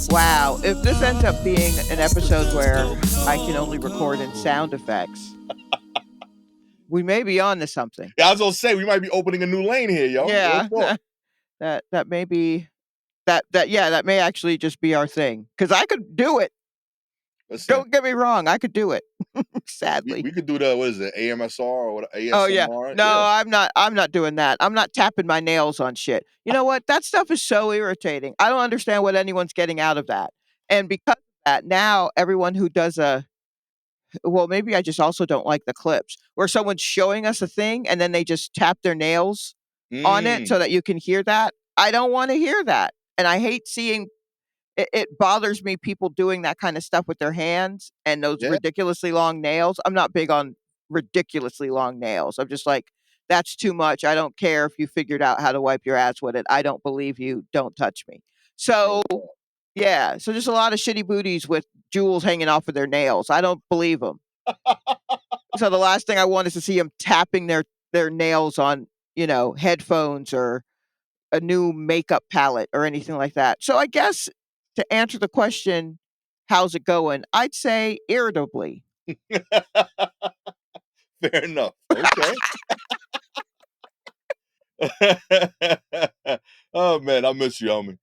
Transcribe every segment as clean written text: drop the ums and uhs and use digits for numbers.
Wow, if this ends up being an episode where I can only record in sound effects, we may be on to something. Yeah, I was gonna say we might be opening a new lane here, yo. Real Yeah, talk. that may be that may actually just be our thing. Because I could do it. Listen, Don't get me wrong, I could do it. we, Sadly. we could do the what is it, AMSR or what Oh yeah. ASMR? No, Yeah. I'm not doing that. I'm not tapping my nails on shit. You know what? That stuff is so irritating. I don't understand what anyone's getting out of that. And because of that, now everyone who does a well, maybe I just also don't like the clips where someone's showing us a thing and then they just tap their nails on it Mm, so that you can hear that. I don't want to hear that. And I hate seeing it bothers me people doing that kind of stuff with their hands and those yeah. ridiculously long nails. I'm not big on ridiculously long nails. I'm just like, that's too much. I don't care if you figured out how to wipe your ass with it. I don't believe you. Don't touch me. Real So, talk. yeah. So, just a lot of shitty booties with jewels hanging off of their nails. I don't believe them. So the last thing I want is to see them tapping their nails on, headphones or a new makeup palette or anything like that. So I guess to answer the question, how's it going? I'd say irritably. Fair enough. Okay. Oh man, I miss you, homie.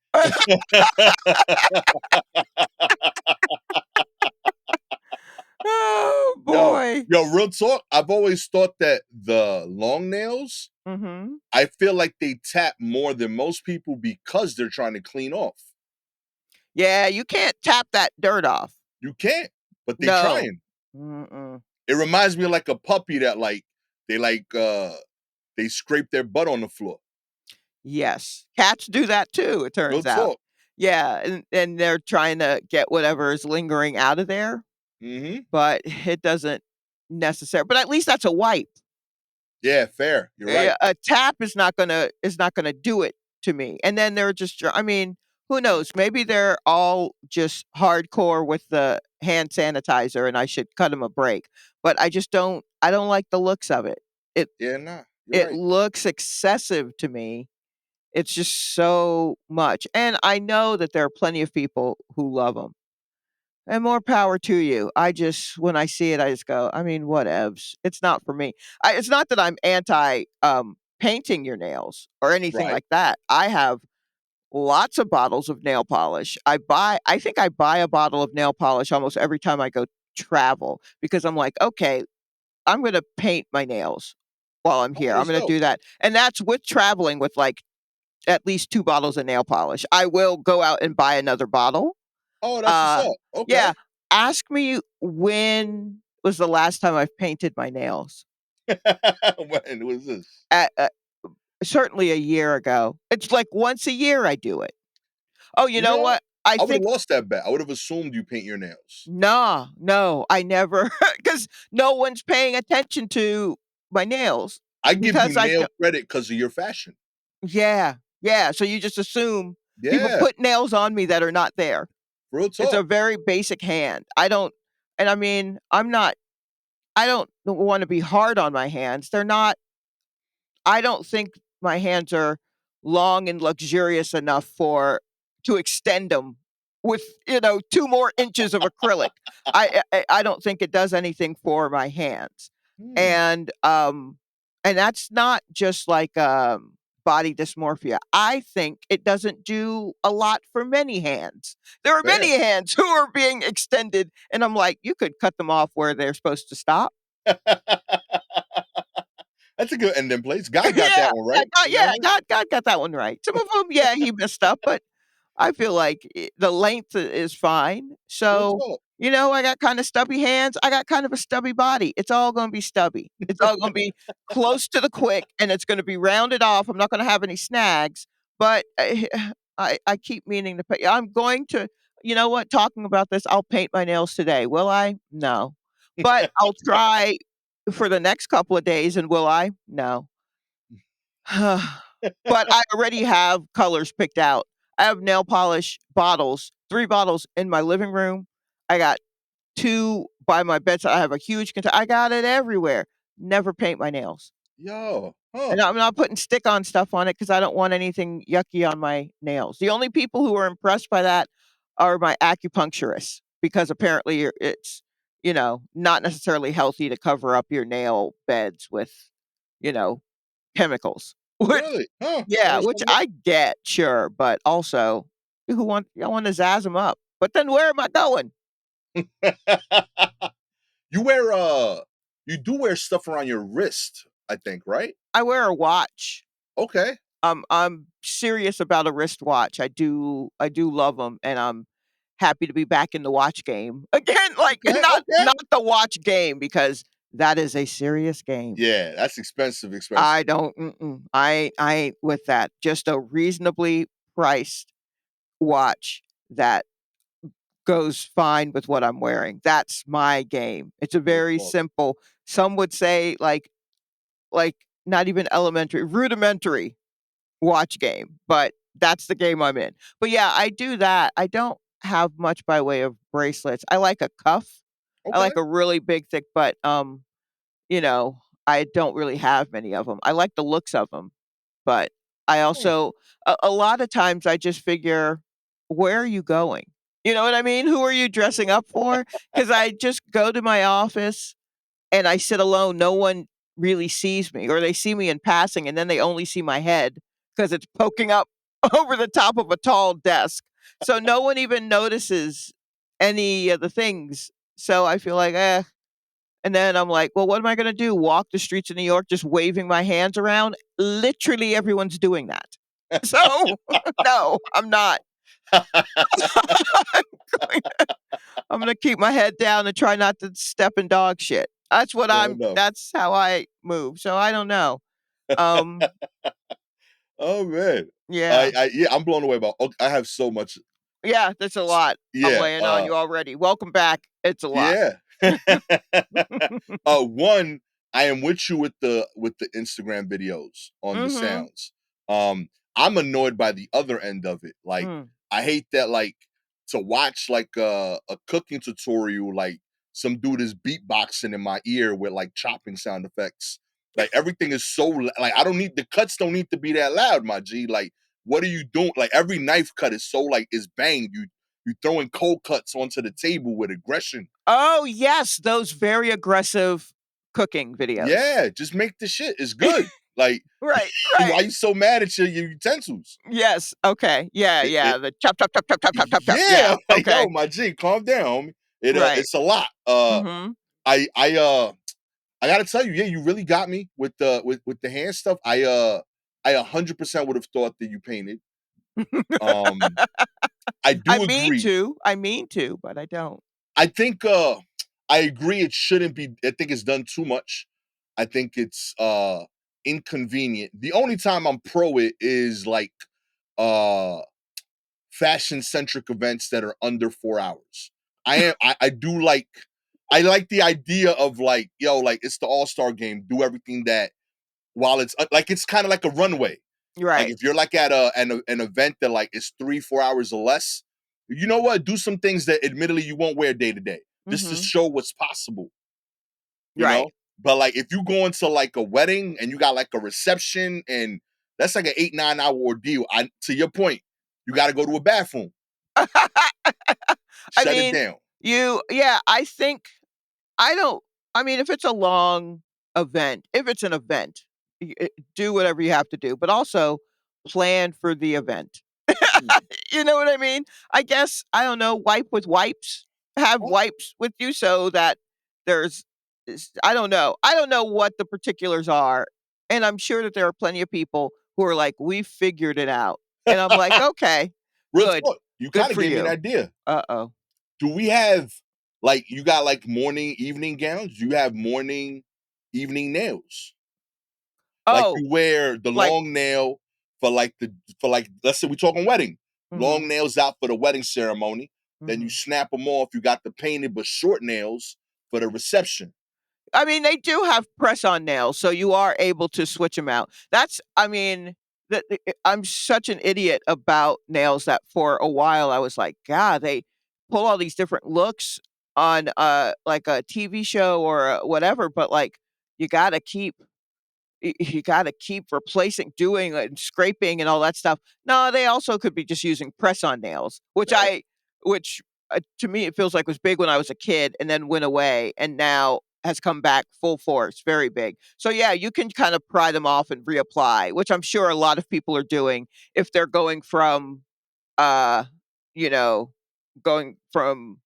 Oh Yo, boy. yo, real talk. I've always thought that the long nails, Mhm. I feel like they tap more than most people because they're trying to clean off. Yeah, you can't tap that dirt off. You can't, but they No. trying. Mm-mm. It reminds me of like a puppy that they like they scrape their butt on the floor. Yes. Cats do that too, it Real turns out. talk. Yeah, and they're trying to get whatever is lingering out of there, Mhm. but it doesn't necessarily. But at least that's a wipe. Yeah, fair. You're right. A tap is not gonna do it to me, and then they're just I mean, who knows? Maybe they're all just hardcore with the hand sanitizer, and I should cut them a break, but I don't like the looks of it. It Yeah, nah. You're it right. looks excessive to me. It's just so much, and I know that there are plenty of people who love them. And more power to you. I just when I see it, I just go, I mean, whatevs. It's not for me. It's not that I'm anti painting your nails or anything Right. like that. I have lots of bottles of nail polish. I think I buy a bottle of nail polish almost every time I go travel because I'm like, okay, I'm going to paint my nails while I'm Oh, here. I'm that's going to dope. do that. And that's with traveling with like at least 2 bottles of nail polish. I will go out and buy another bottle. Oh, that's what's Uh, up. Okay. yeah, ask me when was the last time I've painted my nails. When was this? At certainly a year ago. It's like once a year I do it. Oh, you You know know, what? I I would have think lost that bet. I would have assumed you paint your nails. nah, no, I never because no one's paying attention to my nails I give you because I nail don't credit because of your fashion. yeah, yeah, so you just assume people Yeah, put nails on me that are not there. real It's a talk. very basic hand. I don't and I mean, I don't wanna be hard on my hands. They're not I don't think my hands are long and luxurious enough for to extend them with, 2 more inches of acrylic. I don't think it does anything for my hands. Hmm, And that's not just like, body dysmorphia. I think it doesn't do a lot for many hands. There are fair. many hands who are being extended, and I'm like, "You could cut them off where they're supposed to stop." That's a good ending place. Guy got Yeah, that one right. You know what I mean? God got that one right. Some of them, yeah, he messed up, but I feel like the length is fine. Real So, talk. I got kinda stubby hands, I got kind of a stubby body. It's all gonna be stubby. It's all gonna be close to the quick, and it's gonna be rounded off. I'm not gonna have any snags, but I keep meaning to pay I'm going to you know what? Talking about this, I'll paint my nails today. Will I? No. But I'll try for the next couple of days, and will I? No. But I already have colors picked out. I have nail polish bottles, 3 bottles in my living room. I got 2 by my bedside. I have a huge I got it everywhere. Never paint my nails. Yo, huh. And I'm not putting stick-on stuff on it because I don't want anything yucky on my nails. The only people who are impressed by that are my acupuncturists because apparently it's, not necessarily healthy to cover up your nail beds with, you know, chemicals. Which Really? Huh. yeah, Learn which something I get, sure, but also I want to zazz them up. But then where am I going? new. You wear you do wear stuff around your wrist, I think, right? I wear a watch. Okay. I'm serious about a wristwatch. I do love them, and I'm happy to be back in the watch game again. Like Okay. not Okay. the watch game because that is a serious game. Yeah, that's expensive, I expensive. don't. I ain't with that. Just a reasonably priced watch that goes fine with what I'm wearing. That's my game. It's a No very talk. simple. Some would say like not even elementary, rudimentary watch game, but that's the game I'm in. But yeah, I do that. I don't have much by way of bracelets. I like a cuff. I Okay. like a really big thick, but you know, I don't really have many of them. I like the looks of them, but I Hmm. also a lot of times I just figure, where are you going? You know what I mean? Who are you dressing up for? Because I just go to my office and I sit alone, no one really sees me, or they see me in passing, and then they only see my head because it's poking up over the top of a tall desk. So no one even notices any of the things. So I feel like, and then I'm like, well, what am I going to do? Walk the streets of New York just waving my hands around? Literally everyone's doing that. So no, I'm not. I'm gonna keep my head down and try not to step in dog shit. Fair enough. That's how I move, so I don't know. Um, Oh man. yeah. Yeah, I'm blown away about I have so much Yeah, that's a lot I'm yeah, laying on you already. Welcome back. It's a lot. yeah. One, I am with you with the Instagram videos on the Mhm. sounds. I'm annoyed by the other end of it. Like, Mm. I hate that like to watch like a cooking tutorial, like some dude is beatboxing in my ear with like chopping sound effects. Like everything is so like I don't need the cuts don't need to be that loud, my G. Like, what are you doing? Like every knife cut is so like is banged. You throwing cold cuts onto the table with aggression. Oh, yes, those very aggressive cooking videos. Yeah, just make the shit. It's good. Like, Right, why right. you so mad at your utensils? Yes, okay. Yeah, It yeah, the chop, chop, chop, chop, chop, chop, chop, chop. yeah, Yeah, I'm like, yo, okay. my G, calm down, homie. Right. It's a lot. Mhm. I gotta tell you, yeah, you really got me with the with the hand stuff. I 100% would have thought that you painted. Um, I do agree. I mean to, but I don't. I think I agree it shouldn't be I think it's done too much. I think it's inconvenient. The only time I'm pro it is like uh fashion centric events that are under 4 hours. I do like I like the idea of like yo like it's the all-star game, do everything that while it's like it's kind of like a runway. Like Right. if you're like at an event that like is 3 4 hours or less, you know what? Do some things that admittedly you won't wear day to day, just to Mhm. show what's possible. You Right. know. But like if you go into like a wedding and you got like a reception and that's like an 8 9 hour ordeal. I to your point, you got to go to a bathroom, I shut it mean, down. yeah, I think I don't I mean, if it's a long event, if it's an event, do whatever you have to do, but also plan for the event. Mm. You know what I mean? I guess, I don't know, wipe with wipes. Have Oh, wipes with you so that there's I don't know. I don't know what the particulars are, and I'm sure that there are plenty of people who are like, "We figured it out." And I'm like, "Okay, real good. talk. You Good kind of for gave me an you." idea. Uh-oh. Do we have like you got like morning, evening gowns? Do you have morning, evening nails? Like Oh, you wear the like long nail for like let's say we're talking wedding. mhm, Long nails out for the wedding ceremony. Then you mhm. snap them off. You got the painted but short nails for the reception. I mean, they do have press-on nails, so you are able to switch them out. That's I mean, I'm such an idiot about nails that for a while I was like, "God, they pull all these different looks on, like a TV show or, whatever," but, like, you gotta keep you gotta keep replacing doing and scraping and all that stuff. No, they also could be just using press-on nails, which Yeah. which, to me, it feels like was big when I was a kid and then went away and now has come back full force, very big. So, yeah, you can kind of pry them off and reapply, which I'm sure a lot of people are doing if they're going from, uh, you know, going from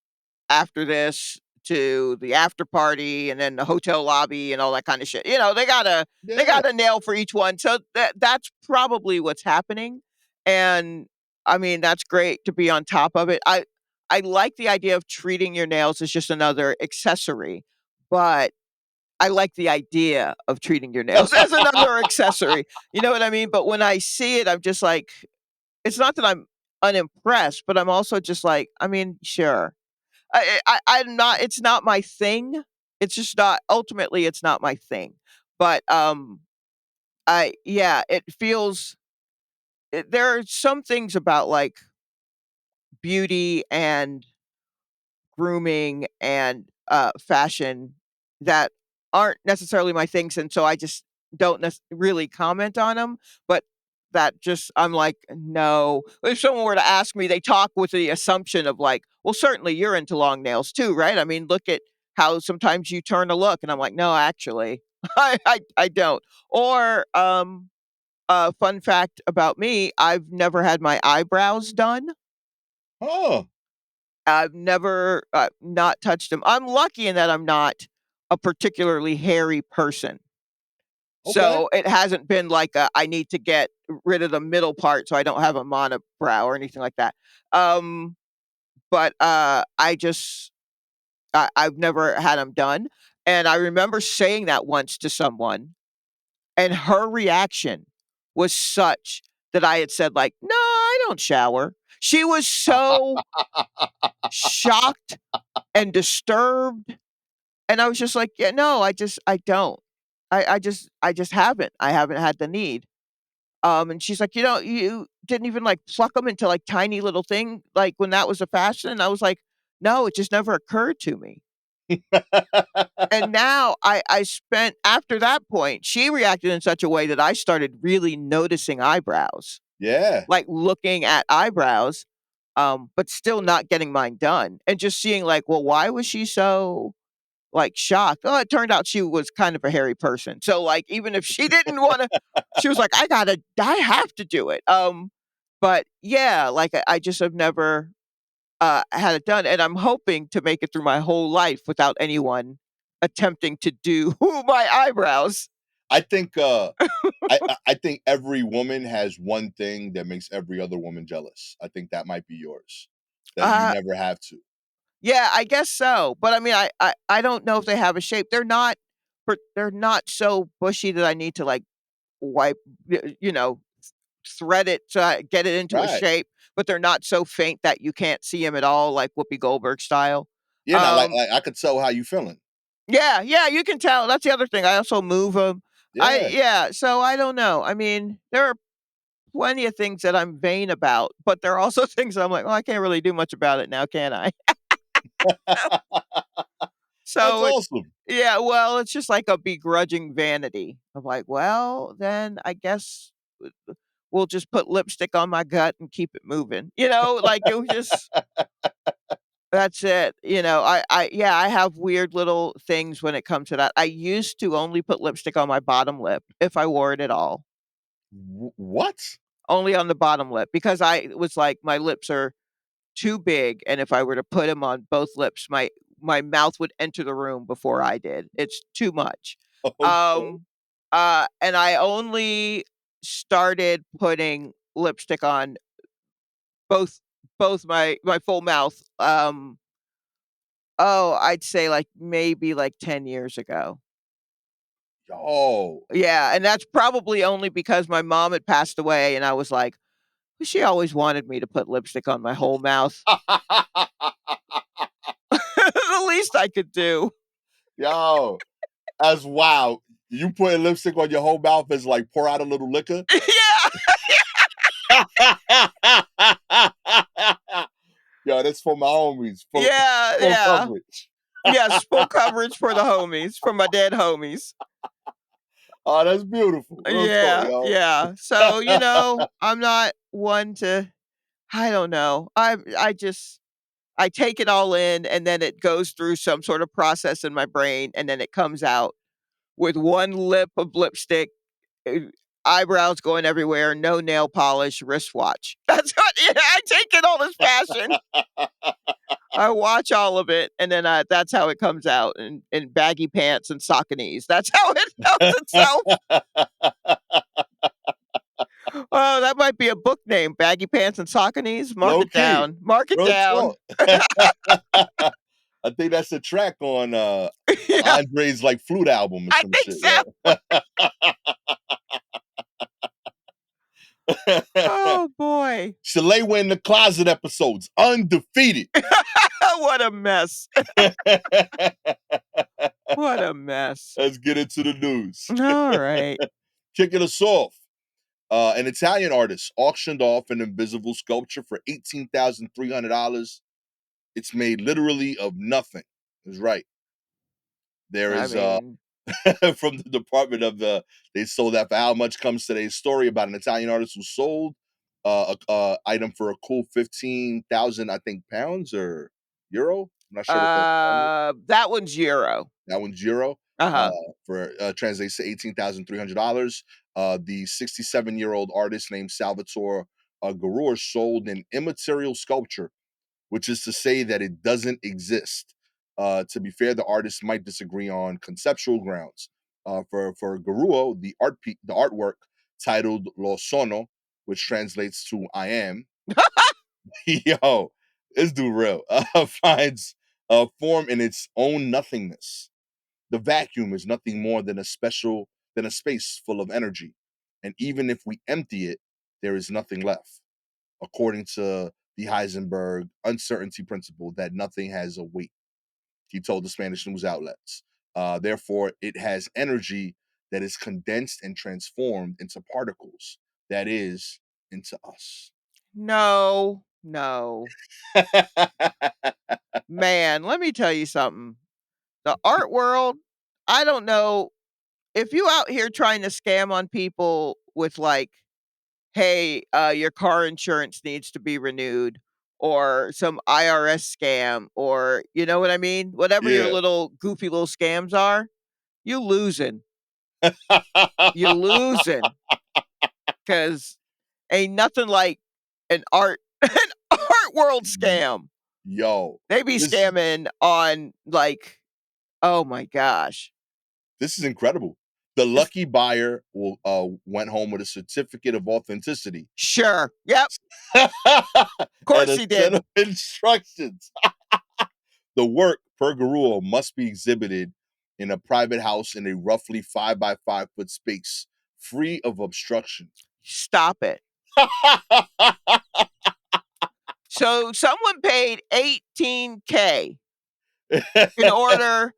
after this to the after party and then the hotel lobby and all that kinda shit. They Yeah. got a nail for each one, so that's probably what's happening, and, I mean, that's great to be on top of it. I like the idea of treating your nails as just another accessory, but I like the idea of treating your nails as another accessory, you know what I mean? But when I see it, I'm just like it's not that I'm unimpressed, but I'm also just like, I mean, sure. I'm not it's not my thing. It's just not ultimately, it's not my thing. But, I yeah, it feels there are some things about, like, beauty and grooming and, fashion that aren't necessarily my things, and so I just don't really comment on them. But that just I'm like, "No." If someone were to ask me, they talk with the assumption of like, "Well, certainly you're into long nails too, right? I mean, look at how sometimes you turn a look," and I'm like, "No, actually, I don't." Or, fun fact about me, I've never had my eyebrows done. Oh, I've never, not touched them. I'm lucky in that I'm not a particularly hairy person. okay. So, it hasn't been like I need to get rid of the middle part so I don't have a monobrow or anything like that. Um, but, I've never had them done, and I remember saying that once to someone, and her reaction was such that I had said like, "No, I don't shower." She was so shocked and disturbed. And I was just like, "Yeah, no, I don't. I just haven't. I haven't had the need." And she's like, you didn't even, like, pluck them into, like, tiny little thing, like, when that was a fashion?" And I was like, "No, it just never occurred to me." And now I spent after that point, she reacted in such a way that I started really noticing eyebrows, Yeah. like, looking at eyebrows, but still not getting mine done, and just seeing, like, well, why was she so like, shocked. Oh, it turned out she was kind of a hairy person. So, like, even if she didn't wanna she was like, I have to do it." But yeah, like, I just have never, had it done, and I'm hoping to make it through my whole life without anyone attempting to do my eyebrows. I think, I think every woman has one thing that makes every other woman jealous. I think that might be yours, that you Uh, never have to. yeah, I guess so, but I mean, I don't know if they have a shape. They're not so bushy that I need to, like, wipe thread it to get it into a Right. shape, but they're not so faint that you can't see them at all, like Whoopi Goldberg style. Yeah, now, Um, I could tell how you feeling. yeah, yeah, you can tell. That's the other thing. I also move them. Yeah. So I don't know. I mean, there are plenty of things that I'm vain about, but there are also things that I'm like, well, I can't really do much about it now, can I? That's So it's awesome. yeah, well, it's just like a begrudging vanity. I'm like, well, then I guess we'll just put lipstick on my gut and keep it moving. Like it was just that's it. Yeah, I have weird little things when it comes to that. I used to only put lipstick on my bottom lip if I wore it at all. What? Only on the bottom lip because I was like my lips are too big and if I were to put them on both lips, my mouth would enter the room before I did. It's too much. Okay. Um and I only started putting lipstick on both both my full mouth, oh, I'd say, like, maybe, like, 10 years ago. Yo. Yeah, and that's probably only because my mom had passed away, and I was like, "Well, she always wanted me to put lipstick on my whole mouth." The least I could do. Yo, that's wow. You putting lipstick on your whole mouth is like pour out a little liquor? Yeah, Yo, that's for my homies, yeah, full yeah. coverage. Yes, full coverage for the homies, for my dead homies. Oh, that's beautiful. Real talk, Yeah, yo. yeah. So, I'm not one to I don't know. I just I take it all in, and then it goes through some sort of process in my brain, and then it comes out with one lip of lipstick, uh, eyebrows going everywhere, no nail polish, wristwatch. That's what yeah, I take it all as fashion. I watch all of it, and then, that's how it comes out in baggy pants and Sauconys. That's how it shows itself. Oh, that might be a book name, Baggy Pants and Sauconys. Mark Low it key. down. Mark it Real down. talk. I think that's a track on Yeah, Andre's like flute album or I some think shit, so. yo. Oh, boy. Shalewa in the Closet episodes, undefeated. What a mess. What a mess. Let's get into the news. Alright. Kicking us off. An Italian artist auctioned off an invisible sculpture for $18,300. It's made literally of nothing. That's right. There I is mean, from the department of the they sold that for how much comes today's story about an Italian artist who sold a item for a cool 15,000, I think, pounds or euro. I'm not sure what the pound is. that one's Euro. That one's euro. Uh, Uh-huh. for translates to $18,300. The 67-year-old artist named Salvatore Garur sold an immaterial sculpture, which is to say that it doesn't exist. To be fair, the artists might disagree on conceptual grounds. For Garuo, the artwork titled Lo Sono, which translates to "I am," yo, this dude real finds a form in its own nothingness. The vacuum is nothing more than a space full of energy, and even if we empty it, there is nothing left, according to the Heisenberg uncertainty principle that nothing has a weight. He told the Spanish news outlets. Therefore, it has energy that is condensed and transformed into particles, that is, into us. No, no. Man, let me tell you something. The art world, I don't know if you out here trying to scam on people with like, "Hey, your car insurance needs to be renewed," or some IRS scam, or you know what I mean? Whatever your Yeah. little goofy little scams are, you losing. You losing, 'cause ain't nothing like an art an art world scam. Yo, They be this scamming on, like, oh my gosh. this is incredible. The It's lucky buyer went home with a certificate of authenticity sure. Yep, and course a he set did. of instructions. The work, per Garul, must be exhibited in a private house in a roughly 5 by 5 foot space, free of obstruction. Stop it. So someone paid 18K in order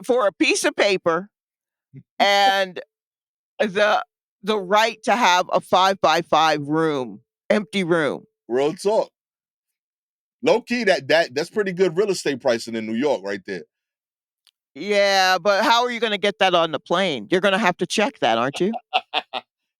for a piece of paper and the the right to have a 5 by 5 room, empty room. Real talk. Low key, that's pretty good real estate pricing in New York, right there. Yeah, but how are you gonna get that on the plane? You're gonna have to check that, aren't you?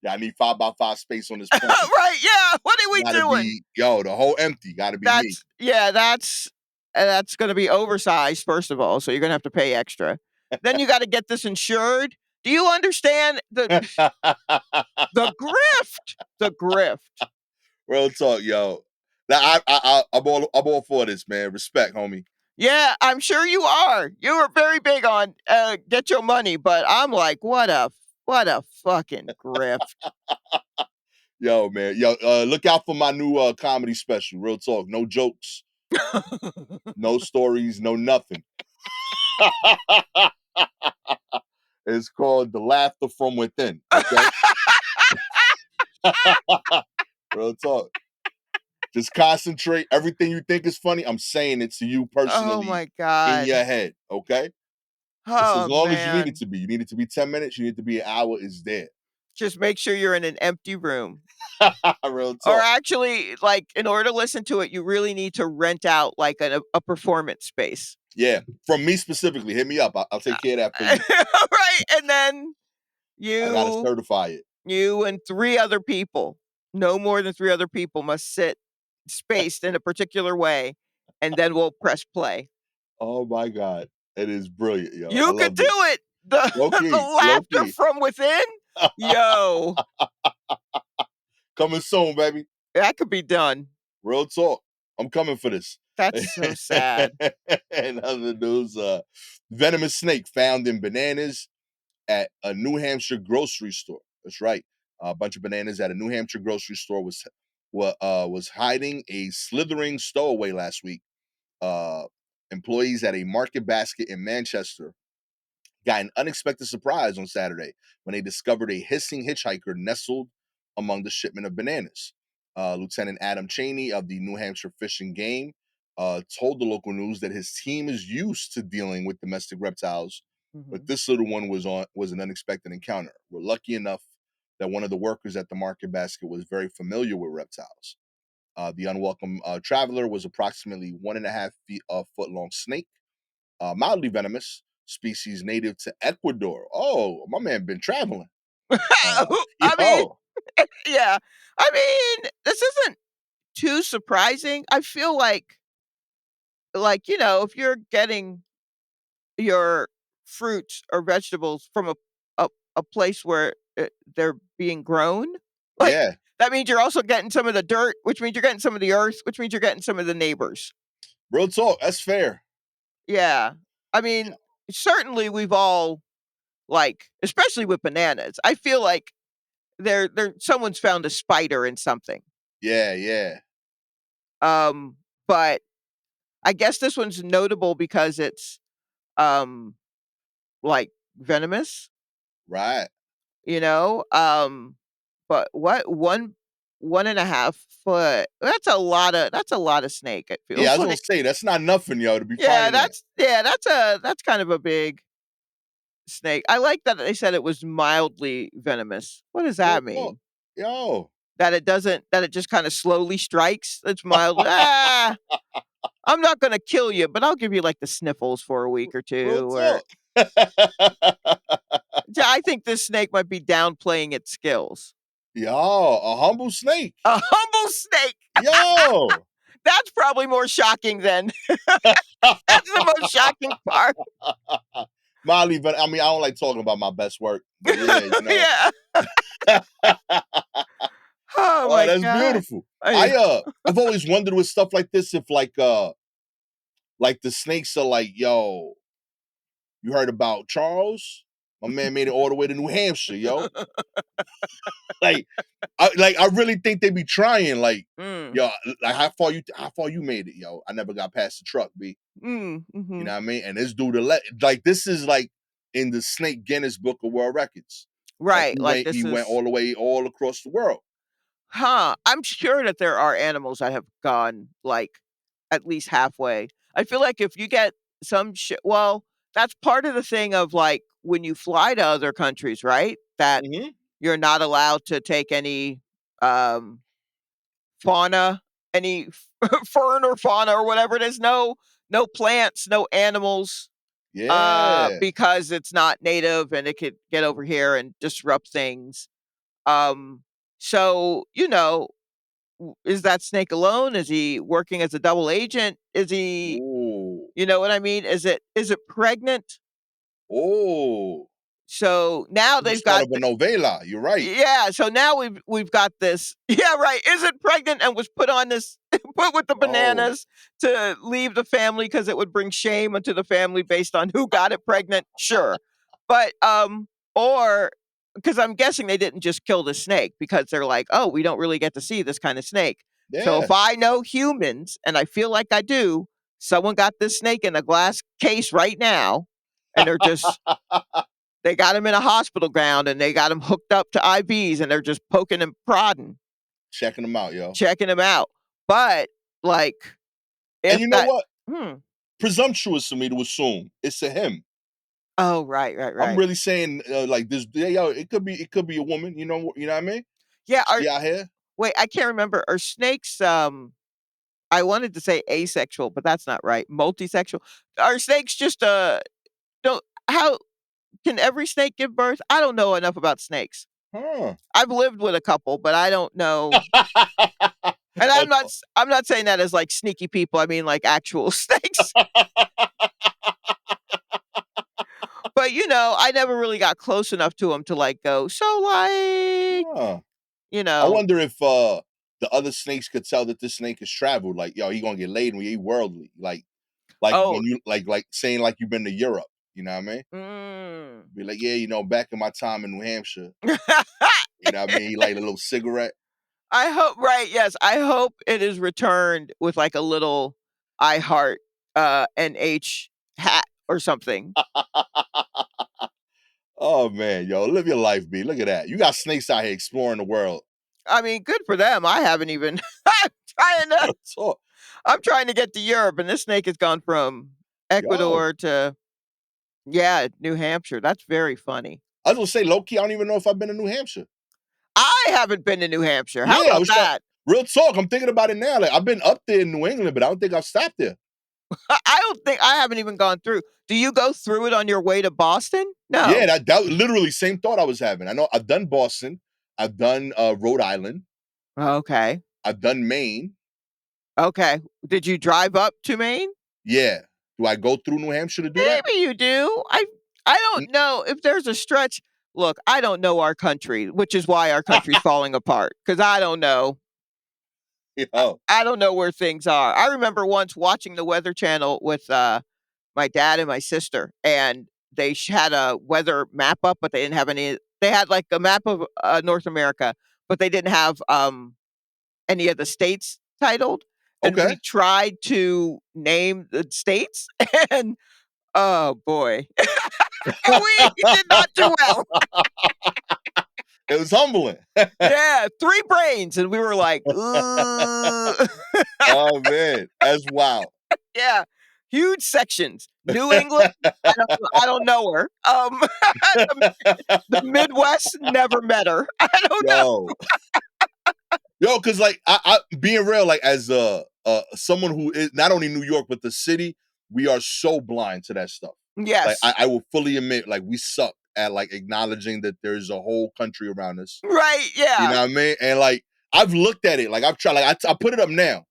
Yeah, I need 5 by 5 space on this plane. Right, yeah, what are we Gotta doing? be the whole empty. Gotta be me. That's yeah, that's gonna be oversized, first of all, so you're gonna have to pay extra. Then you gotta get this insured. Do you understand the grift? The grift. Real talk, yo. Now I'm all for this, man. Respect, homie. Yeah, I'm sure you are. You are very big on, get your money, but I'm like, what a fucking grift. Yo, man. Yo, look out for my new comedy special. Real talk. No jokes, no stories, no nothing. It's called The Laughter from Within. Okay. Real talk. Just concentrate. Everything you think is funny, I'm saying it to you Oh personally my in god. your head. Okay. It's as Oh, long as you need it man. to be. You need it to be 10 minutes. You need it to be an hour. It's there. Just make sure you're in an empty room. Real Or talk. actually, like, in order to listen to it, you really need to rent out, like, a performance space. Yeah. From me specifically, hit me up. I'll take care of that for you. Right, and then I gotta you certify it. you and 3 other people, no more than 3 other people must sit spaced in a particular way, and then we'll press play. Oh my god. It is brilliant, yo. I You could love do it. it. The Low the key, low laughter key. from within. Yo, Coming soon, baby. that could be done. Real talk. I'm coming for this. That's so sad. In other news, venomous snake found in bananas at a New Hampshire grocery store. That's right. A bunch of bananas at a New Hampshire grocery store was hiding a slithering stowaway last week. Uh, Employees at a market basket in Manchester got an unexpected surprise on Saturday when they discovered a hissing hitchhiker nestled among the shipment of bananas. Lieutenant Adam Cheney of the New Hampshire Fish and Game told the local news that his team is used to dealing with domestic reptiles, but Mhm. this little one was an unexpected encounter. We're lucky enough that one of the workers at the market basket was very familiar with reptiles. The unwelcome traveler was approximately 1.5 foot long snake, mildly venomous, species native to Ecuador. Oh, my man been traveling. I mean, Yo, yeah. I mean, this isn't too surprising. I feel like, if you're getting your fruits or vegetables from a place where, they're being grown, like, yeah, that means you're also getting some of the dirt, which means you're getting some of the earth, which means you're getting some of the neighbors. real talk. That's fair. Yeah. I mean, certainly we've all, like, especially with bananas, I feel like someone's found a spider in something. Yeah, yeah, Um, but I guess this one's notable because it's, um, like, venomous, right. you know? But what 1.5 foot, that's a lot of snake, it Yeah, I feels was gonna like. say that's not nothing, yo, to be Yeah, finding that. that's kind of a big snake. I like that they said it was mildly venomous. What does Real that talk. mean? Yo. That it just kinda slowly strikes? It's mild. I'm not gonna kill you, but I'll give you, like, the sniffles for a week or Real 2, or talk. yeah, I think this snake might be downplaying its skills. Yo, a humble snake. A humble snake! Yo. That's probably more shocking than that's the most shocking part. Molly, but I mean, I don't like talking about my best work, but yeah, Yeah. Oh Oh, my that's god. beautiful. I I've always wondered with stuff like this if like the snakes are like, yo, you heard about Charles? My man made it all the way to New Hampshire, yo. Like I really think they be trying, like, Mm. yo, like how far you made it, yo. I never got past the truck, B. You know Mhm. what I mean? And this dude like this is like in the Snake Guinness Book of World Records. Like Right, like, he this went is all the way all across the world. I'm sure that there are animals that have gone, like, at least halfway. I feel like if you get well, that's part of the thing of, like, when you fly to other countries, right? That Mhm. you're not allowed to take any, um, fauna, any fern or fauna or whatever it is, no plants, no animals, Yeah. because it's not native and it could get over here and disrupt things. Um, so, is that snake alone? Is he working as a double agent? Is he, Ooh. you know what I mean? Is it pregnant? Oh. So now Could be they've start got of a novela. You're right. yeah, so now we've got this yeah, right, is it pregnant and was put on this put with the Oh. bananas to leave the family because it would bring shame unto the family based on who got it pregnant? Sure. But, or because 'cause I'm guessing they didn't just kill the snake because they're like, "Oh, we don't really get to see this kinda snake." So if Yeah. I know humans, and I feel like I do, someone got this snake in a glass case right now, and they got him in a hospital gown, and they got him hooked up to IVs, and they're just poking and prodding, Checking them out, yo. checking him out. But, like, And if you know that what? hmm. Presumptuous for me to assume it's a him. Oh, right, right, I'm right. really saying like this. Yeah, yo, it could be a woman. You know what I mean? Yeah, She out here. wait, I can't remember. Are snakes, I wanted to say asexual, but that's not right. Multisexual? Are snakes just, don't how can every snake give birth? I don't know enough about snakes. Huh. I've lived with a couple, but I don't know. And Uh, I'm not saying that as, like, sneaky people, I mean, like, actual snakes. But, I never really got close enough to him to, like, go, "So, like," huh. you I know? wonder if the other snakes could tell that this snake has traveled. Like, yo, he gonna get laid when he worldly. Like Oh. when you like saying like you've been to Europe. You know what I mean? Mm. Be like, yeah, back in my time in New Hampshire. You know what I mean? He like a little cigarette. I hope right, yes, I hope it is returned with, like, a little I heart, NH hat or something. Oh man, yo, live your life, B. Look at that. You got snakes out here exploring the world. I mean, good for them, I haven't even trying to So, I'm trying to get to Europe, and this snake has gone from yo, Ecuador to, yeah, New Hampshire, that's very funny. I was gonna say, low key, I don't even know if I've been to New Hampshire. I haven't been to New Hampshire, how Yeah, I about was trying. that? Real talk. I'm thinking about it now. Like I've been up there in New England, but I don't think I've stopped there. I don't think I haven't even gone through. Do you go through it on your way to Boston? Yeah, No. that literally same thought I was having. I know I've done Boston, I've done Rhode Island, Okay. I've done Maine. Okay. Did you drive up to Maine? Yeah. Do I go through New Hampshire to do that? Maybe you do. I Mm, don't know if there's a stretch. Look, I don't know our country, which is why our country's falling apart. Because I don't know. Yo. I don't know where things are. I remember once watching the Weather Channel with, my dad and my sister, and they had a weather map up, but they didn't have any they had, like, a map of, North America, but they didn't have, any of the states titled, and Okay. we tried to name the states, and, oh, boy. We did not do well. It was humbling. Yeah, 3 brains, and we were like, "Ooh." Oh man, that's wild. Yeah, huge sections. New England, I don't know her. The the Midwest, never met her. I don't know. Yo, yo, because like I being real, like as someone who is not only New York but the city, we are so blind to that stuff. Like Yes. I will fully admit, like we suck at like acknowledging that there's a whole country around us. Right, You yeah. know what I mean? And like I've looked at it, like I've tried, like I put it up now.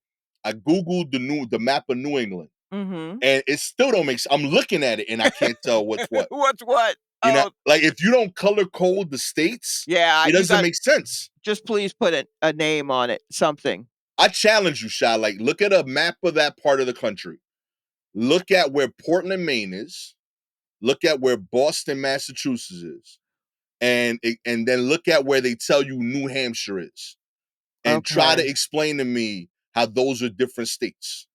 I googled the map of New England, Mhm. and it still don't make sense. I'm looking at it, and I can't tell what's what. What's what? You know, Oh, like if you don't color code the states, yeah, it you doesn't got make sense. just please put a name on it, something. I challenge you, Shy. Like, look at a map of that part of the country. Look at where Portland, Maine is. Look at where Boston, Massachusetts is, and then look at where they tell you New Hampshire is, and try to Okay, explain to me how those are different states.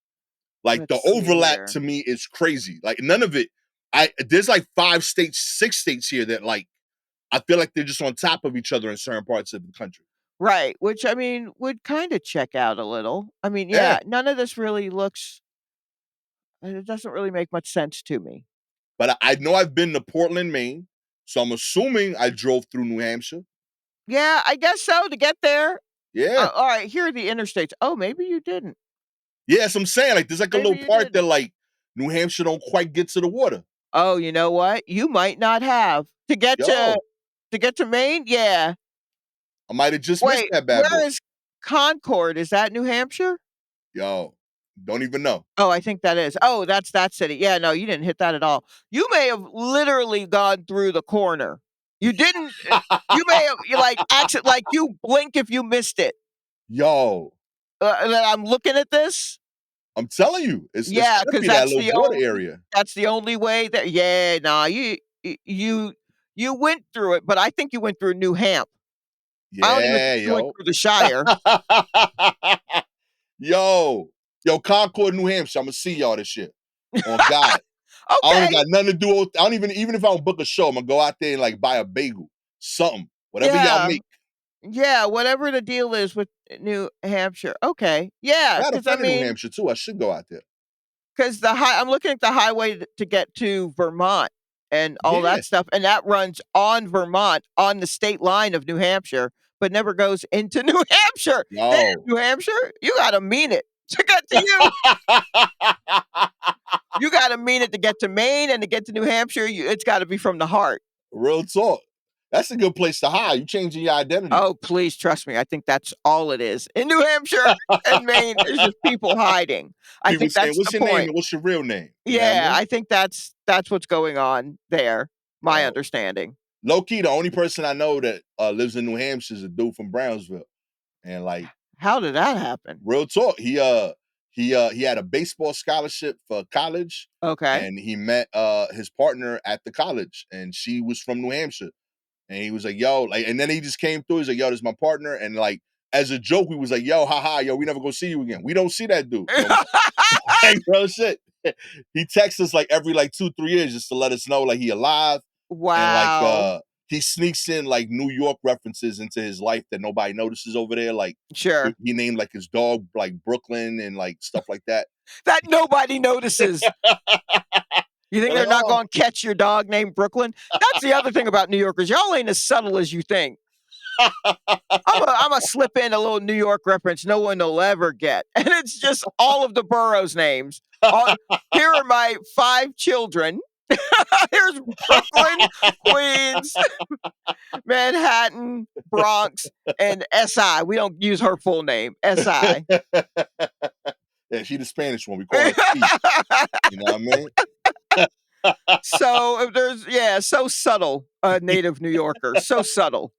Like let's the see overlap here. to me is crazy. Like none of it. There's like 5 states, 6 states here that like I feel like they're just on top of each other in certain parts of the country. Right, which, I mean, would kinda check out a little. I mean, Yeah, yeah, none of this really looks it doesn't really make much sense to me. but I know I've been to Portland, Maine, so I'm assuming I drove through New Hampshire. Yeah, I guess so to get there. Yeah, Alright, here are the interstates. Oh, maybe you didn't. yeah. So I'm saying like there's like a Maybe little you part that didn't. like New Hampshire don't quite get to the water. Oh, you know what? You might not have. Yo, To get to Maine? Yeah. I might have just missed Wait, that bad boy. where is Concord? Is that New Hampshire? Yo, don't even know. Oh, I think that is. Oh, that's that city. Yeah, no, you didn't hit that at all. You may have literally gone through the corner. You didn't, you may have, you like, accident like, you blink if you missed it. Yo, That I'm looking at this? I'm telling you, it's Yeah, gotta because be that little border area. that's the only way that yeah, nah, you went through it, but I think you went through New Hamp. I don't even Yeah, think you went yo. through the Shire. Yo, yo, Concord, New Hampshire. I'm gonna see y'all this shit. On God. I don't Okay, even got nothing to do with I don't even if I don't book a show, I'm gonna go out there and like buy a bagel. Something. Whatever y'all yeah. make. Yeah, whatever the deal is with New Hampshire. Okay. I Yeah, got a because I friend in New mean, Hampshire too. I should go out there. because I'm looking at the highway to get to Vermont and all Yeah. that stuff, and that runs on Vermont, on the state line of New Hampshire, but never goes into New Hampshire. Damn, Yo. New Hampshire, you gotta mean it to get to you. You gotta mean it to get to Maine and to get to New Hampshire, it's gotta be from the heart. Real talk. That's a good place to hide. You changing your identity. Oh, please trust me, I think that's all it is. In New Hampshire and Maine, it's just people hiding. I People think saying, that's "What's the your name point. and what's your real name?" You know what I Yeah, mean? I think that's what's going on there, my Yo, understanding. low key, the only person I know that lives in New Hampshire is a dude from Brownsville, and like How did that happen? real talk, he had a baseball scholarship for college, Okay. and he met his partner at the college, and she was from New Hampshire. And he was like, yo, like, and then he just came through. He's like, yo, this is my partner. And like, as a joke, we was like, yo, haha, yo, we never gonna see you again. We don't see that dude no more. Like, real shit. He texts us like every like 2, 3 years just to let us know like he alive. And like Wow. he sneaks in like New York references into his life that nobody notices over there. Like Sure. he named like his dog like Brooklyn and like stuff like that. That nobody notices. You think They're like, they're not oh, gonna catch your dog named Brooklyn? That's the other thing about New Yorkers, y'all ain't as subtle as you think. Imma slip in a little New York reference no one will ever get, and it's just all of the boroughs' names. All Here are my 5 children. Here's Brooklyn, Queens, Manhattan, Bronx, and SI. We don't use her full name, SI. yeah, she the Spanish one. We call her T. You know what I mean? So, if there's yeah, so subtle, a native New Yorker, so subtle.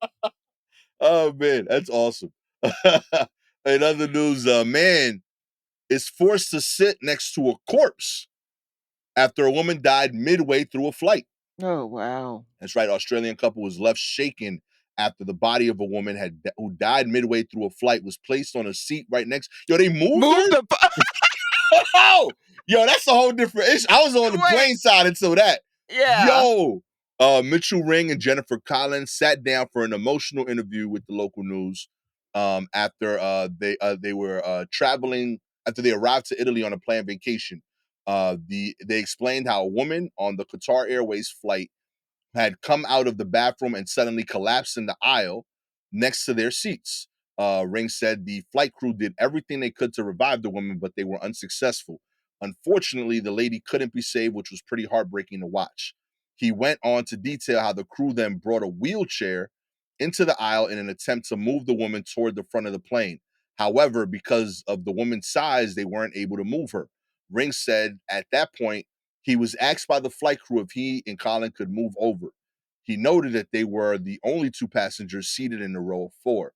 Oh man, that's awesome. In other news, a man is forced to sit next to a corpse after a woman died midway through a flight. Oh, wow. That's right, Australian couple was left shaken after the body of a woman who died midway through a flight was placed on a seat right next. Yo, they moved Move her. the Oh, yo, that's a whole different issue. I was on the wait, plane side until that. yeah. Yo, Mitchell Ring and Jennifer Collins sat down for an emotional interview with the local news after they were traveling after they arrived to Italy on a planned vacation. They explained how a woman on the Qatar Airways flight had come out of the bathroom and suddenly collapsed in the aisle next to their seats. Ring said the flight crew did everything they could to revive the woman, but they were unsuccessful. Unfortunately, the lady couldn't be saved, which was pretty heartbreaking to watch. He went on to detail how the crew then brought a wheelchair into the aisle in an attempt to move the woman toward the front of the plane. However, because of the woman's size, they weren't able to move her. Ring said at that point, he was asked by the flight crew if he and Colin could move over. He noted that they were the only 2 passengers seated in the row of 4.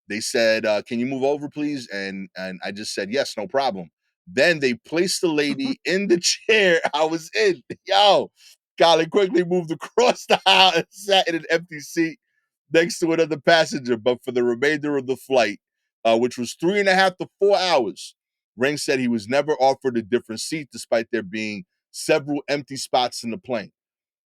They said, "Can you move over, please?" And I just said, "Yes, no problem." Then they placed the lady in the chair I was in. Yo, Colin quickly moved across the aisle and sat in an empty seat next to another passenger. But for the remainder of the flight, which was 3.5 to 4 hours, Ring said he was never offered a different seat, despite there being several empty spots in the plane.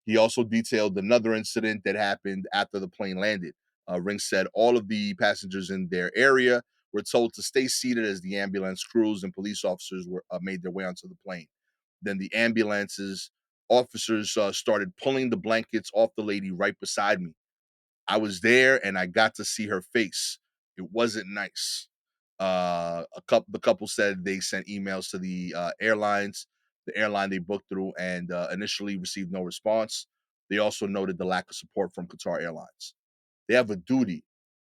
He also detailed another incident that happened after the plane landed. Ring said all of the passengers in their area were told to stay seated as the ambulance crews and police officers were made their way onto the plane. Then the ambulances officers started pulling the blankets off the lady right beside me. I was there and I got to see her face. It wasn't nice. The couple said they sent emails to the airlines, the airline they booked through, and initially received no response. They also noted the lack of support from Qatar Airlines. They have a duty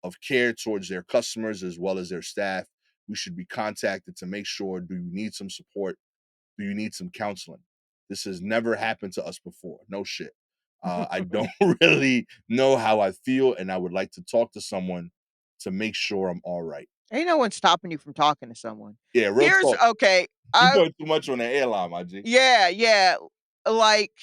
of care towards their customers as well as their staff. We should be contacted to make sure, do you need some support? Do you need some counseling? This has never happened to us before. No shit. I don't really know how I feel, and I would like to talk to someone to make sure I'm all right. Ain't no one stopping you from talking to someone. Yeah, real Here's talk. okay, You I doing too much on the airline, my G. yeah, yeah, like,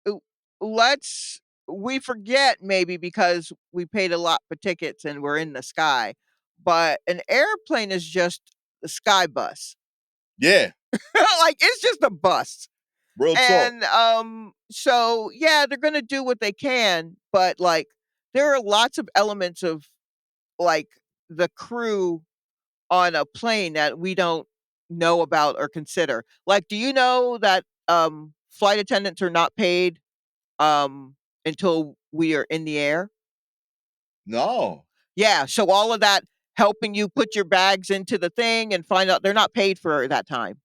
uh, let's we forget maybe because we paid a lot for tickets and we're in the sky, but an airplane is just a sky bus. Yeah, Like, it's just a bus. real talk. And, so, yeah, they're gonna do what they can, but, like, there are lots of elements of, like, the crew on a plane that we don't know about or consider. Like, do you know that, flight attendants are not paid, until we are in the air? No. Yeah, so all of that helping you put your bags into the thing and find out they're not paid for that time.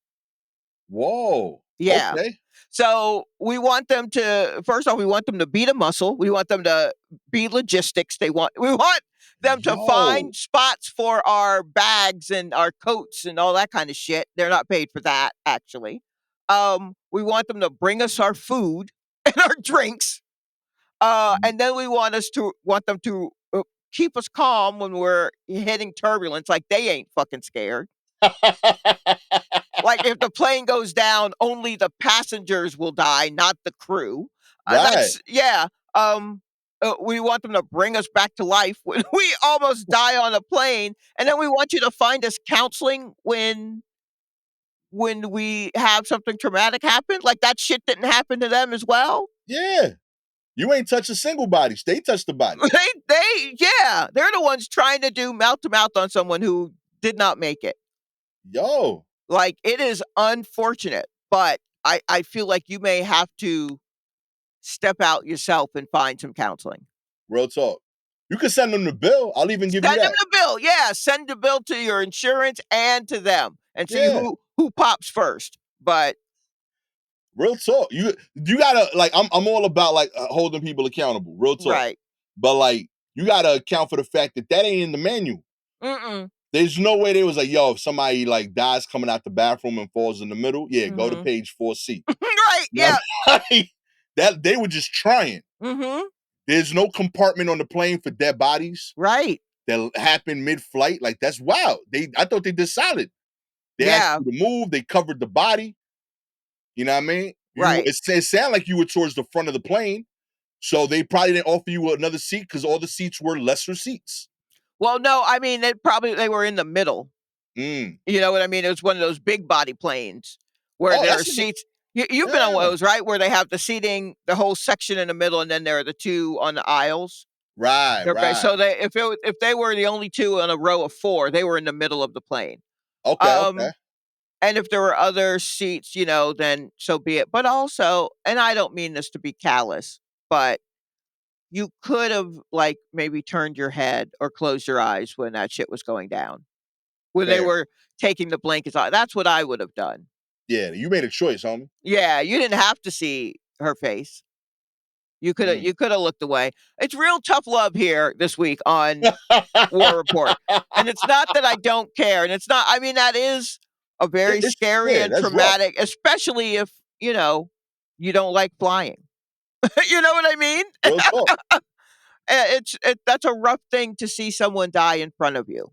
Whoa. Yeah. Okay. So we want them to first off, we want them to beat a muscle. We want them to be logistics. We want them to Yo. find spots for our bags and our coats and all that kind of shit. They're not paid for that, actually. We want them to bring us our food and our drinks. And then we want them to keep us calm when we're hitting turbulence, like they ain't fucking scared. Like, if the plane goes down, only the passengers will die, not the crew. Right. That's yeah. We want them to bring us back to life when we almost die on a plane, and then we want you to find us counseling when we have something traumatic happen. Like that shit didn't happen to them as well. Yeah. You ain't touch a single body. They touch the body. Yeah, they're the ones trying to do mouth to mouth on someone who did not make it. Yo. Like, it is unfortunate, but I feel like you may have to step out yourself and find some counseling. Real talk. You can send them the bill. I'll even give you Send them that. the bill. Yeah, send the bill to your insurance and to them and see Yeah. who pops first. But Real talk. You gotta like. I'm all about like holding people accountable. Real talk. right. But like, you gotta account for the fact that that ain't in the manual. Mm-mm. There's no way they was like, yo, if somebody like dies coming out the bathroom and falls in the middle, yeah, go to Mhm. page 4C. Right, You know yeah. what I mean? That they were just trying. Mhm. There's no compartment on the plane for dead bodies Right. that happened mid-flight. Like that's wild. I thought they did solid. They asked Yeah, you to move. They covered the body. You know what I mean? right. It sounded like you were towards the front of the plane, so they probably didn't offer you another seat because all the seats were lesser seats. Well, no, I mean, they were in the middle. Mm. You know what I mean? It was one of those big body planes where Oh, there are that's seats. You've been on one of yeah. those, right? Where they have the seating, the whole section in the middle, and then there are the 2 on the aisles. Right, right. So if they were the only 2 on a row of 4, they were in the middle of the plane. Okay, okay. Um, and if there were other seats, then so be it. But also, and I don't mean this to be callous, but you could have, like, maybe turned your head or closed your eyes when that shit was going down. When they Fair. were taking the blankets off. That's what I would have done. Yeah, you made a choice, homie. Yeah, you didn't have to see her face. Mm. You coulda looked away. It's real tough love here this week on War Report, and it's not that I don't care, and it's not I mean, that is a very It's scary yeah, and that's rough. traumatic, especially if, you don't like flying. You know what I mean? Real talk. That's a rough thing to see someone die in front of you.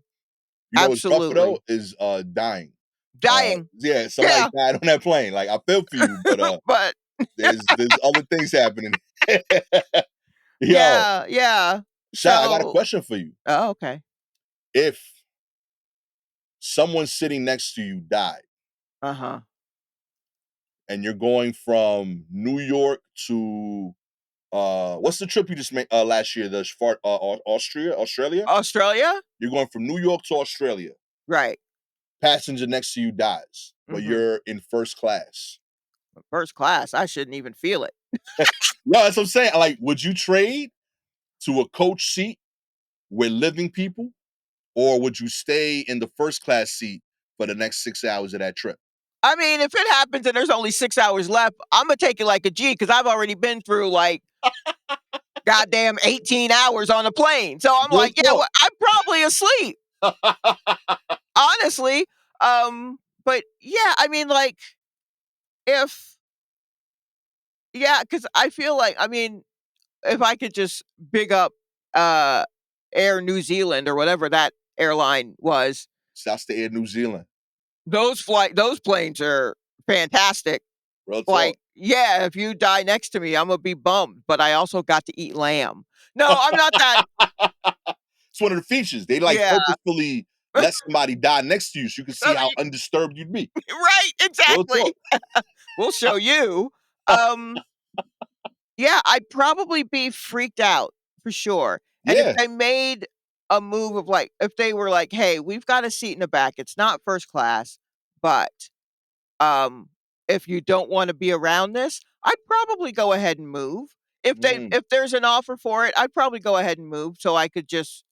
You know what's rougher though Absolutely. is dying. Dying. Yeah, somebody Yeah, died on that plane. Like I feel for you, but but there's other things happening. Yo, yeah, yeah. Sha, I got a So question for you. oh, okay. If someone sitting next to you died Uh-huh. and you're going from New York to what's the trip you just made last year? The Australia? Australia? You're going from New York to Australia. Right. Passenger next to you dies, but Mhm. you're in first class. First class, I shouldn't even feel it. No, that's what I'm saying. Like, would you trade to a coach seat with living people, or would you stay in the first class seat for the next 6 hours of that trip? I mean, if it happens and there's only 6 hours left, Imma take it like a G because 'cause I've already been through, like, goddamn 18 hours on a plane. So I'm Real like, "Yeah, talk. well, I'm probably asleep," honestly. But yeah, I mean, like, if yeah, because I feel like I mean, if I could just big up, uh, Air New Zealand or whatever that airline was, Shouts to Air New Zealand. those planes are fantastic. Real talk. Like, yeah, if you die next to me, Imma be bummed, but I also got to eat lamb. No, I'm not that It's one of the features. They like yeah. purposefully let somebody die next to you so you can So see how undisturbed you'd be. right, Real exactly. talk. We'll show you. Um, yeah, I'd probably be freaked out for sure. And if Yeah. they made a move of, like if they were like, "Hey, we've got a seat in the back. It's not first class, but, um, if you don't wanna be around this," I'd probably go ahead and move. Mm, If there's an offer for it, I'd probably go ahead and move so I could just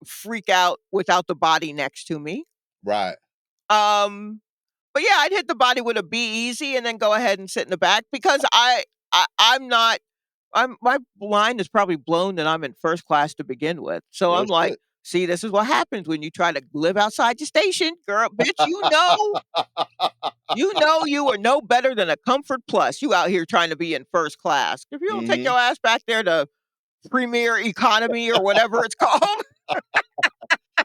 freak out without the body next to me. right. Um But yeah, I'd hit the body with a be easy and then go ahead and sit in the back because I'm not my mind is probably blown that I'm in first class to begin with. So Real I'm like, shit. see, this is what happens when you try to live outside your station, girl, bitch. You are no better than a Comfort Plus. You out here trying to be in first class. If you don't take Mhm. your ass back there to premier economy or whatever it's called,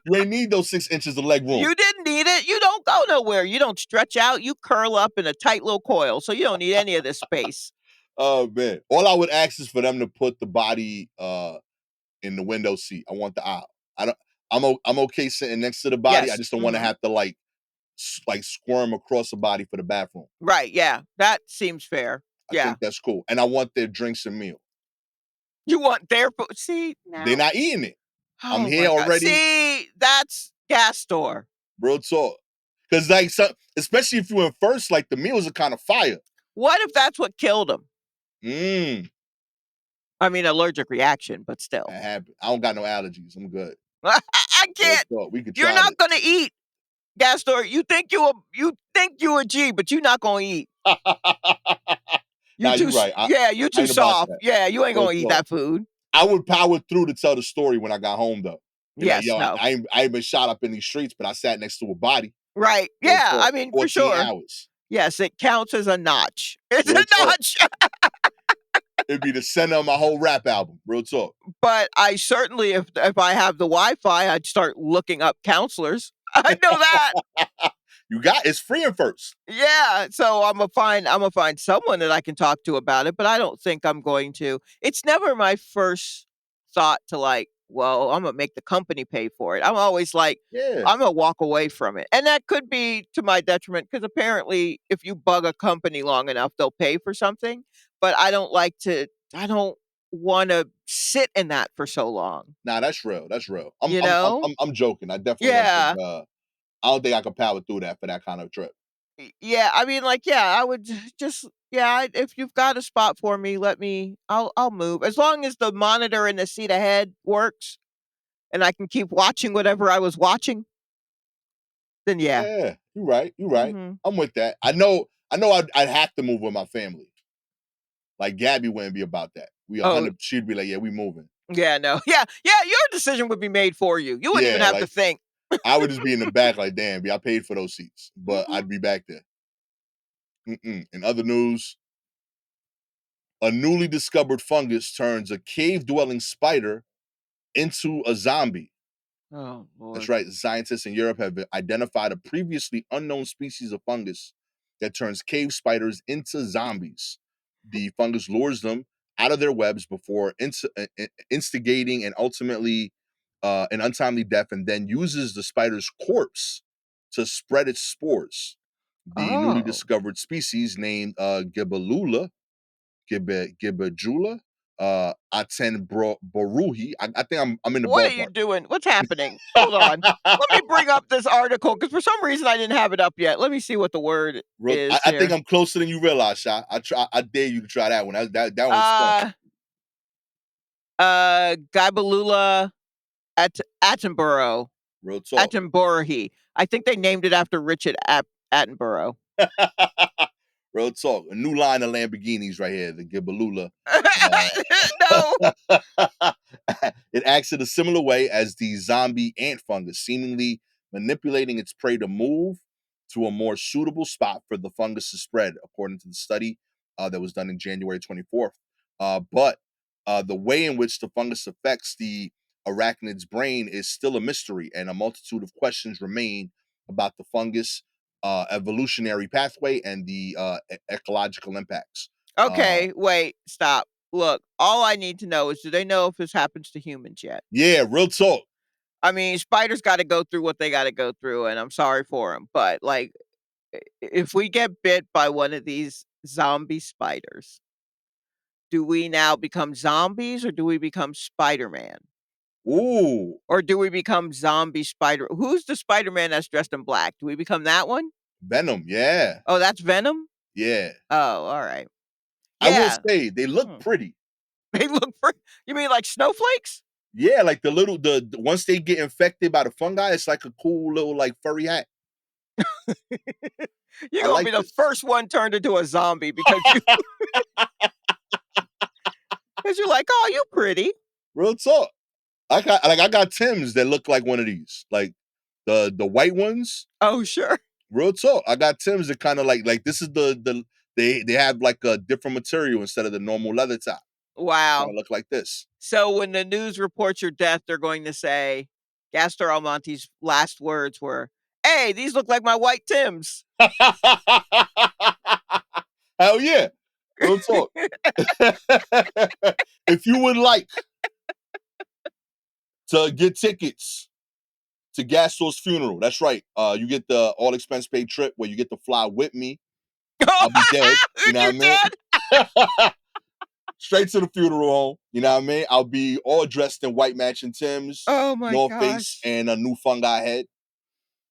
You ain't need those 6 inches of leg room. you didn't need it. You don't go nowhere. You don't stretch out. You curl up in a tight little coil. So you don't need any of this space. Oh, man. All I would ask is for them to put the body, in the window seat. I want the aisle. I don't I'm okay sitting next to the body. I Yes. just don't wanna have to, like, squirm across the body for the bathroom. Right. Yeah. That seems fair. I Yeah. think that's cool, and I want their drinks and meal. You want their food. See, They're now. not eating it. I'm Oh here my God. already, See, that's Gastor. real talk. Because like, especially if you're in first, like, the meals are kinda fire. What if that's what killed him? Mm, I mean, allergic reaction, but still. that happened. I don't got no allergies. I'm good. I Real can't. talk. We could You're try not this. gonna eat, Gastor. You think you a G, but you're not gonna eat. Nah, you right. Yeah, you I too ain't about soft. that. Yeah, you ain't Real gonna eat talk. that food. I would power through to tell the story when I got home though. Be like, Yes, yo, no. I ain't been shot up in these streets, but I sat next to a body. Right. Real Yeah, talk. I mean, for 14 sure. hours. Yes, it counts as a notch. It's Real a talk. notch. It'd be the center of my whole rap album. Real talk. But I certainly if I have the Wi-Fi, I'd start looking up counselors. I know that. You got it's free in first. Yeah, so Imma find someone that I can talk to about it, but I don't think I'm going to. It's never my first thought to like, well, I'm gonna make the company pay for it. I'm always like, Yeah. I'm gonna walk away from it. And that could be to my detriment because apparently if you bug a company long enough, they'll pay for something. But I don't wanna sit in that for so long, Nah, that's real. That's real. I'm you I'm I'm know? I'm, I'm joking. I definitely don't think Yeah. I don't think I could power through that for that kind of trip. Yeah, I mean, like, yeah, I would just yeah, if you've got a spot for me, I'll move. As long as the monitor in the seat ahead works and I can keep watching whatever I was watching, then yeah. Yeah, you right. You right. Mhm. I'm with that. I know I'd have to move with my family. Like Gabby wouldn't be about that. We Oh, 100 she'd be like, "Yeah, we moving." yeah, no. Yeah, yeah, your decision would be made for you. You wouldn't even Yeah, have to like think. I would just be in the back like, "Damn, I paid for those seats." But Mhm. I'd be back there. Mm-mm. In other news, a newly discovered fungus turns a cave-dwelling spider into a zombie. Oh, That's lord. right. Scientists in Europe have identified a previously unknown species of fungus that turns cave spiders into zombies. The fungus lures them out of their webs before instigating and ultimately an untimely death, and then uses the spider's corpse to spread its spores. The newly Oh. discovered species, named Gibajula, Atenboruhi. I think I'm in the What are you ballpark. doing? What's happening? Hold on. Let me bring up this article because for some reason I didn't have it up yet. Let me see what the word is I think here. I'm closer than you realize, Sha. I dare you to try that one. That one's fun. Uh Guibalula Attenborough. Real talk. Attenborough. I think they named it after Richard Attenborough. Real talk. A new line of Lamborghinis right here, the Gibalula. No. It acts in a similar way as the zombie ant fungus, seemingly manipulating its prey to move to a more suitable spot for the fungus to spread, according to the study that was done in January 24th. But the way in which the fungus affects the arachnid's brain is still a mystery, and a multitude of questions remain about the fungus evolutionary pathway and the ecological impacts. Uh, Okay, wait, stop. Look, all I need to know is do they know if this happens to humans yet? yeah, real talk. I mean, spiders got to go through what they got to go through, and I'm sorry for them. But like, if we get bit by one of these zombie spiders, do we now become zombies or do we become Spider Man? Ooh, Or do we become zombie spider? Who's the Spider Man that's dressed in black? Do we become that one? Venom. Yeah, Oh, that's Venom? yeah. Oh, all right. I will Yeah. say they look Hmm. pretty. They look for you mean like snowflakes? Yeah, like once they get infected by the fungi, it's like a cool little like furry hat. You're I gonna like be the this. first one turned into a zombie because you because you're like, "Oh, you pretty." Real talk. I got Tims that look like one of these, like the white ones. Oh, sure. Real talk. I got Tims that kind of like this is they have like a different material instead of the normal leather top. Kind Wow. of look like this. So when the news reports your death, they're going to say Gastor Almonte's last words were, "Hey, these look like my white Tims." Hell yeah. Real talk. If you would like to get tickets to Gastor's funeral, that's right. You get the all expense paid trip where you get to fly with me. I'll be dead. You know You're what dead? I mean? Straight to the funeral home. You know what I mean? I'll be all dressed in white matching Tims, Oh my North Face, gosh. and a new fungi head.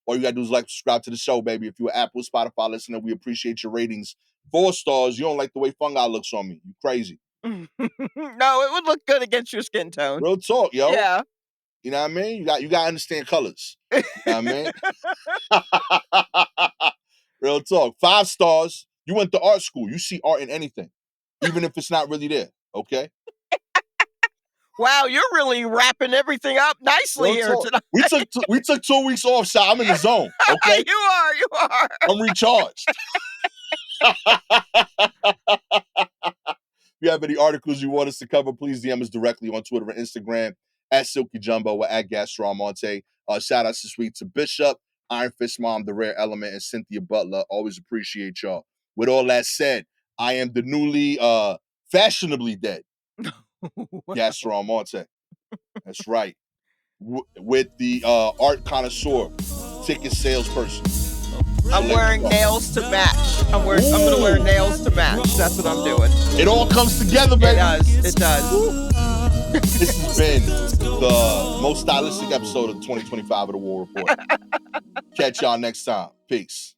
All you gotta do is like, subscribe to the show, baby. If you're an Apple, Spotify listener, we appreciate your ratings. 4 stars. You don't like the way fungi looks on me. You crazy. No, it would look good against your skin tone. Real talk, yo. Yeah. You know what I mean? You gotta understand colors. You know what I mean? Real talk. 5 stars. You went to art school. You see art in anything, even if it's not really there. Okay. Wow, you're really wrapping everything up nicely Real here talk. tonight. We took 2 weeks off, so I'm in the zone. Okay. You are. I'm recharged. If you have any articles you want us to cover, please DM us directly on Twitter and Instagram at Silky Jumbo or at Gastor Almonte. Shout outs this week to Bishop, Iron Fist Mom, The Rare Element, and Cynthia Butler. Always appreciate y'all. With all that said, I am the newly fashionably dead Gastor Almonte. That's right. With the art connoisseur, ticket salesperson. I'm wearing nails to match. I'm gonna wear nails to match. That's what I'm doing. It all comes together, It baby. does. It does. This has been the most stylistic episode of the 2025 of the War Report. Catch y'all next time. Peace.